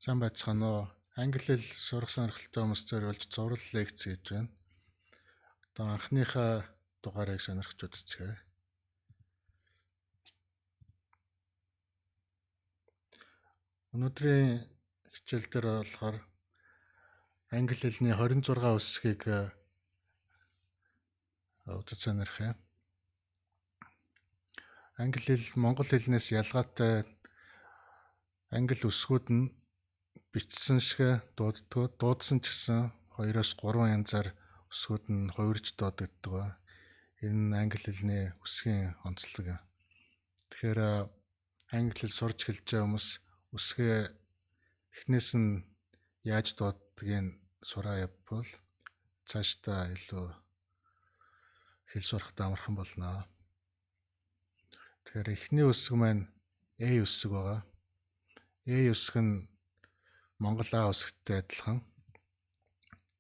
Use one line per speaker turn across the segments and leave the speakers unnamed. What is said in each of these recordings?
Сайн байцгаана уу? Англи хэл сурах сонирхолтой хүмүүс зориулж зураг лекц хийж байна. Одоо анхныхаа дугаарыг сонирхож үзчихье. Өнөөдрийн хичээл дээр болохоор англи хэлний 26 үсгийг үзэж сонирхъя. Англи хэл монгол хэлнээс ялгаатай англи үсгүүд нь бичсэн шиг дуудсан ч гэсэн 2-3 янзаар үсгүүд нь хувирж дуудагддаг. Энэ нь англи хэлний үсгийн онцлог. Тэгэхээр англи хэл сурч эхэлж байгаа хүмүүс үсгээ эхнээс нь яаж дууддгийг сураа явбал цаашдаа илүү хэл сурахад амархан болно. Тэгэхээр эхний үсэг маань A үсэг байгаа. A үсэг нь Монгол А үсэгтэй адилхан.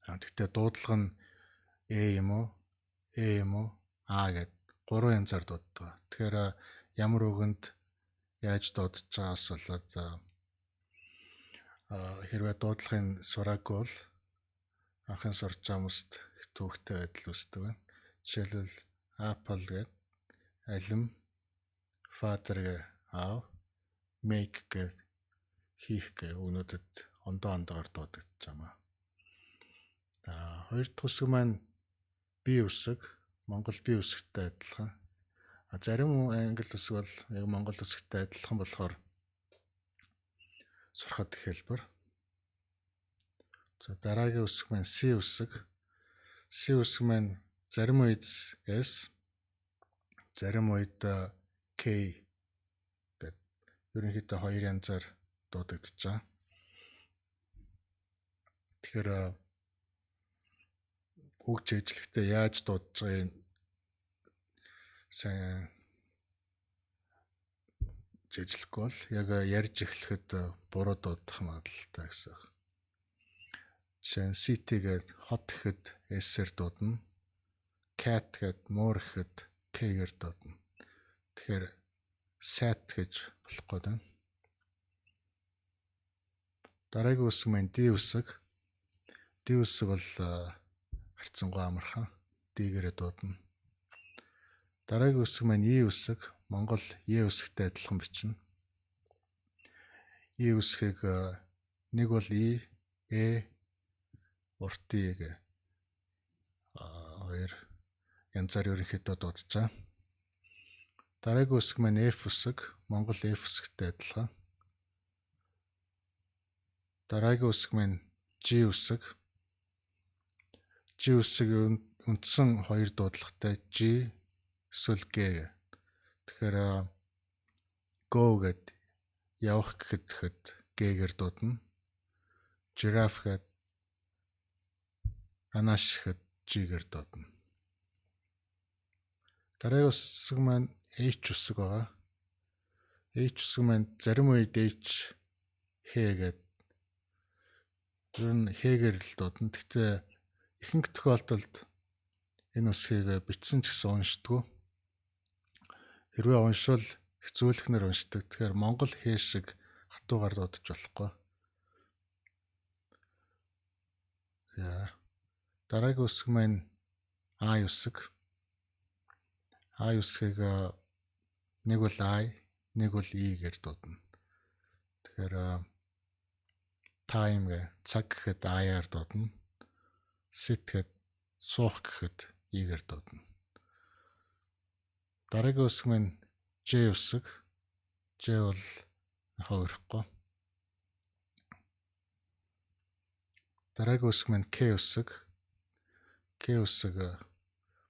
Гэхдээ дуудлага нь E юм уу, E юм уу, А гэд 3 янзаар дууддаг. Тэгэхээр ямар үгэнд яаж дуудаж байгаас болоод хэрвээ дуудлагын сураагүй бол анхын сурч байгаа хүмүүст их төвөгтэй байдал үүсдэг байна. Жишээлбэл apple гэд алим, father гэ аав, make гэд хийх гэ өгнүүдэд ондоогоор дуудагдаж байна. Хоёр дахь үсэг маань B үсэг, Монгол B үсэгтэй адилхан. Зарим англи үсэг бол яг монгол үсэгтэй адилхан болохоор сурахад их хэлбэр. За дараагийн үсэг маань C үсэг. C үсэг маань зарим үед S, зарим үед K гэд ерөнхийдөө 2 янзаар дуудагдаж байгаа. Тэгэхээр үг жижиглэхдээ яаж дуудаж байгааг сайн жижиглэхгүй бол яг ярьж эхлэхэд буруу дуудах магадлалтай гэсэн. Жишээ нь city гэд хот гэхэд S-ээр дуудана. Cat гэд муур гэхэд K-гээр дуудана. Тэгэхээр sat гэж болохгүй байна. Дараагийн үсэг маань D үсэг. D үсэг бол харьцангуй амархан. D-гээрээ дуудана. Дараагийн үсэг маань E үсэг. Монгол E үсэгтэй адилхан бичнэ. E үсгийг нэг бол E, E, урт E гэ хоёр янзаар ерөнхийдөө дуудаж байгаа. Дараагийн үсэг маань F үсэг. Монгол F үсэгтэй адилхан. Дараагийн үсэг маань G үсэг. G үсэг үндсэн хоёр дуудлагатай G эсвэл G. Тэгэхээр go гэд явах гэхэд G-гээр дуудана. Giraffe гэд анаш гэхэд G-гээр дуудана. Дараагийн үсэг маань H үсэг байгаа. H үсэг маань зарим үед H H гэд ер нь H-гээр л дуудана. Гэхдээ ихэнх тохиолдолд энэ үсгийг бичсэн ч гэсэн уншдаг. Хэрвээ уншвал их зөөлхнөр уншдаг. Тэгэхээр монгол Х шиг хатуугаар дуудаж болохгүй. Дараагийн үсэг маань I үсэг. I үсгийг нэг бол I, нэг бол E-гээр дуудана. Тэгэхээр time гэ цаг гэхэд I-аар дуудана. Sit гэхэд суух гэхэд E-гээр дуудана. Дараагийн үсэг маань J үсэг. J бол хувирахгүй. Дараагийн үсэг маань K үсэг. K үсэг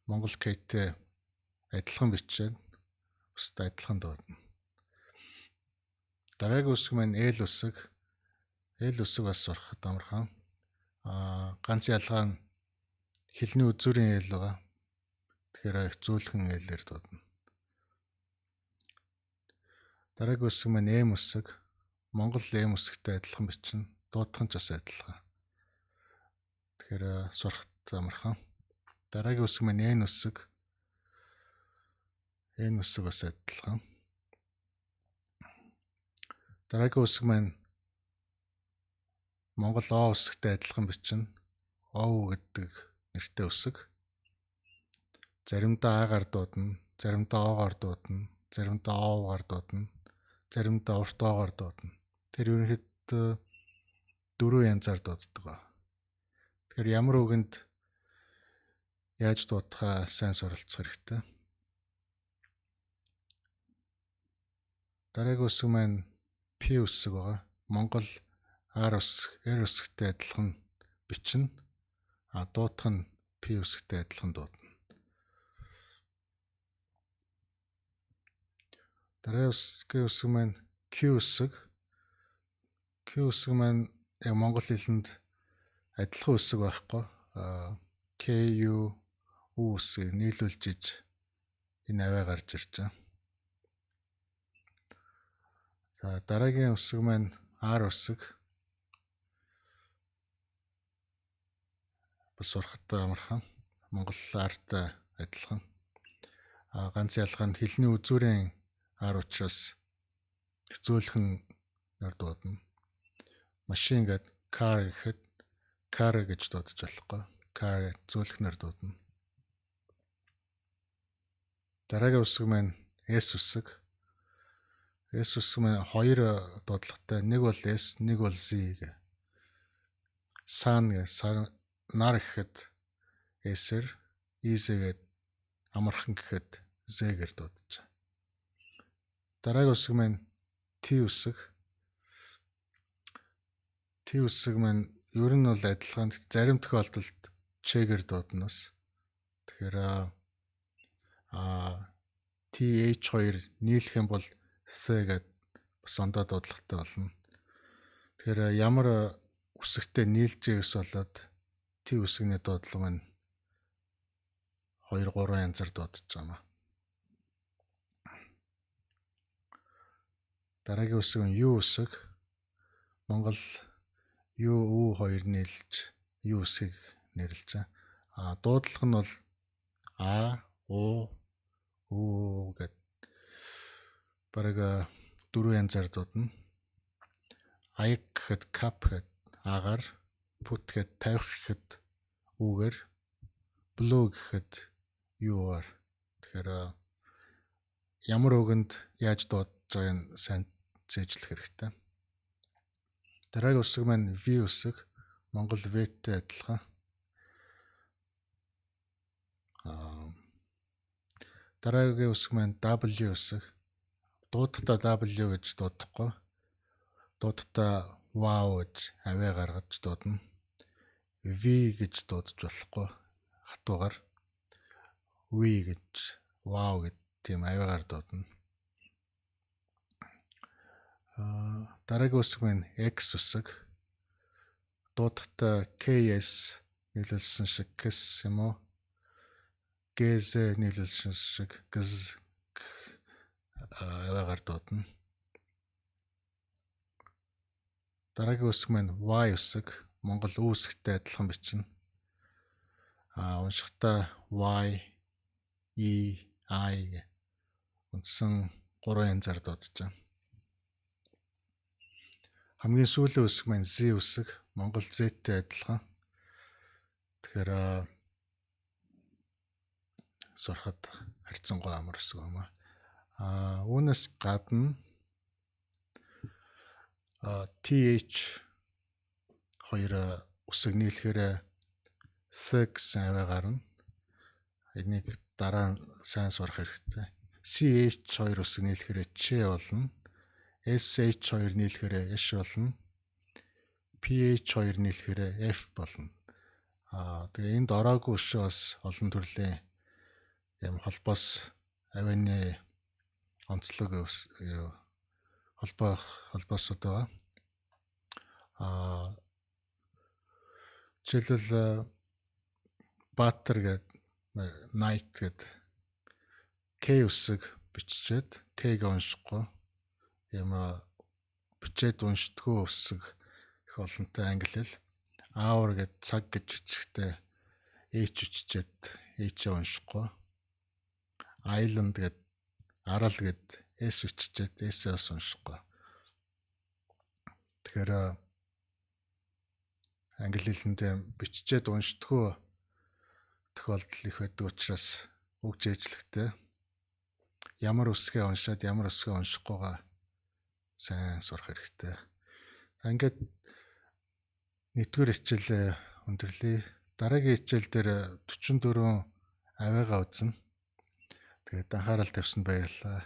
монгол K-тэй адилхан бичээд өстэй адилхан дуудана. Дараагийн үсэг маань L үсэг. L үсэг бас сурахад амархан. Ганц ялгаа нь хэлний үзүүрийн L байгаа. Тэгэхээр их зөөлхөн L-ээр дуудана. Дараагийн үсэг маань M үсэг. Монгол M үсэгтэй адилхан бичнэ. Дуудах нь ч бас адилхан. Тэгэхээр сурахад амархан. Дараагийн үсэг маань N үсэг. N үсэг бас адилхан. Дараагийн үсэг маань Монгол о үсэгтэй адилхан бичнэ. Ов гэдэг нэртэй үсэг. Заримдаа агаар дуудана, заримдаа оогоор дуудана, заримдаа оовгаар дуудана, заримдаа урт оогоор дуудана. Тэр ерөнхийдөө 4 янзаар дууддаг ба. Тэгэхээр ямар үгэнд яаж дуудахаа сайн суралцах хэрэгтэй. Дараагийн үсэг маань P үсэг байгаа. Монгол R үсэг, R үсэгтэй адилхан бичнэ. Дуудах нь P үсэгтэй адилхан дуудана. Дараагийн үсэг маань Q үсэг. Q үсэг маань яг монгол хэлэнд адилхан үсэг байхгүй. KU үсгийг нийлүүлж иж энэ аваа гарч ирж байгаа. За дараагийн үсэг маань R үсэг. Бас сурахад амархан. Монгол R-тай адилхан. Ганц ялгаа нь хэлний үзүүрийн R учраас зөөлхөн нар дуудана. Машин гэд car гэхэд car гэж дуудаж болохгүй. Car зөөлхнөр дуудана. Дараагийн үсэг маань S үсэг. S үсэг маань хоёр дуудлагатай. Нэг бол S, нэг бол Z гэ. Сан нар гэхэд S-ээр, easy-гээд амархан гэхэд Z-гээр дуудаж байгаа. Дараагийн үсэг маань T үсэг. T үсэг маань ер нь бол адилхан. Зарим тохиолдолд Ч-гээр дууднаас. Тэгэхээр TH2 нийлэх юм бол С гэдэг бас ондоо дуудлагатай болно. Тэгэхээр ямар үсэгтэй нийлжээс болоод T үсгний дуудлага маань 2-3 янзаар дуудаж байгаа юм. Дараагийн үсэг нь U үсэг. Монгол U 2 нийлж U үсгийг нэрлэж байгаа. Дуудлага нь бол А, У, У гэд бараг 4 янзаар дуудана. Аяг гэхэд кап гэд агаар, пут гэд тавих гэхэд үгээр, блүү гэхэд юугаар. Тэгэхээр ямар үгэнд яаж дуудаж байгааг нь сайн зээжлэх хэрэгтэй. Дараагийн үсэг маань V үсэг. Монгол V-тэй адилхан. Дараагийн үсэг маань W үсэг. Дуудахдаа W гэж дуудахгүй. Дуудахдаа wow гэж аваа гаргаж дуудана. V гэж дуудаж болохгүй. Хатуугаар V гэж wow гэд тийм аваагаар дуудана. Дараагийн үсэг маань X үсэг. Дуудахдаа KS нийлүүлсэн шиг KS юм уу? GZ нийлүүлсэн шиг GZ аваагаар дуудана. Дараагийн үсэг маань Y үсэг. Монгол U үсэгтэй адилхан бичнэ. Уншихтаа Y, E, I үндсэн 3 янзаар дуудаж байгаа. Хамгийн сүүлийн үсэг маань Z үсэг. Монгол Z-тэй адилхан. Тэгэхээр сурахад харьцангуй амар үсэг байна. Үүнээс гадна TH 2 үсэг нийлэхээр С гэсэн аваа гарна. Энийг дараа нь сайн сурах хэрэгтэй. CH2 үсэг нийлэхээр Ч болно. SH2 нийлэхээр Ш болно. PH2 нийлэхээр F болно. Тэгээ энд ороогүй өшөө бас олон төрлийн юм холбоос авианы онцлог холбоосууд байгаа. Жишээлбэл Butter гэдэг Night гэдэг K үсэг биччихэд K-г уншихгүй юм бичээд уншдаггүй үсэг их олонтой англи хэл. Hour гэдэг цаг гэж биччихтэй H үччихэд H-ээ уншихгүй. Island гэдэг арал гэдэг S үччихэд S-ээс уншихгүй. Тэгэхээр англи хэлэндээ биччихэд уншдаггүй тохиолдол их байдаг учраас үг жийжлэхтэй ямар үсгээ уншаад ямар үсгээ уншихгүйгаа сайн сурах хэрэгтэй. Ингээд нэгдүгээр хичээл өндөрлөе. Дараагийн хичээл дээр 44 авиагаа үзнэ. Тэгээд анхаарал тавьсанд баярлалаа.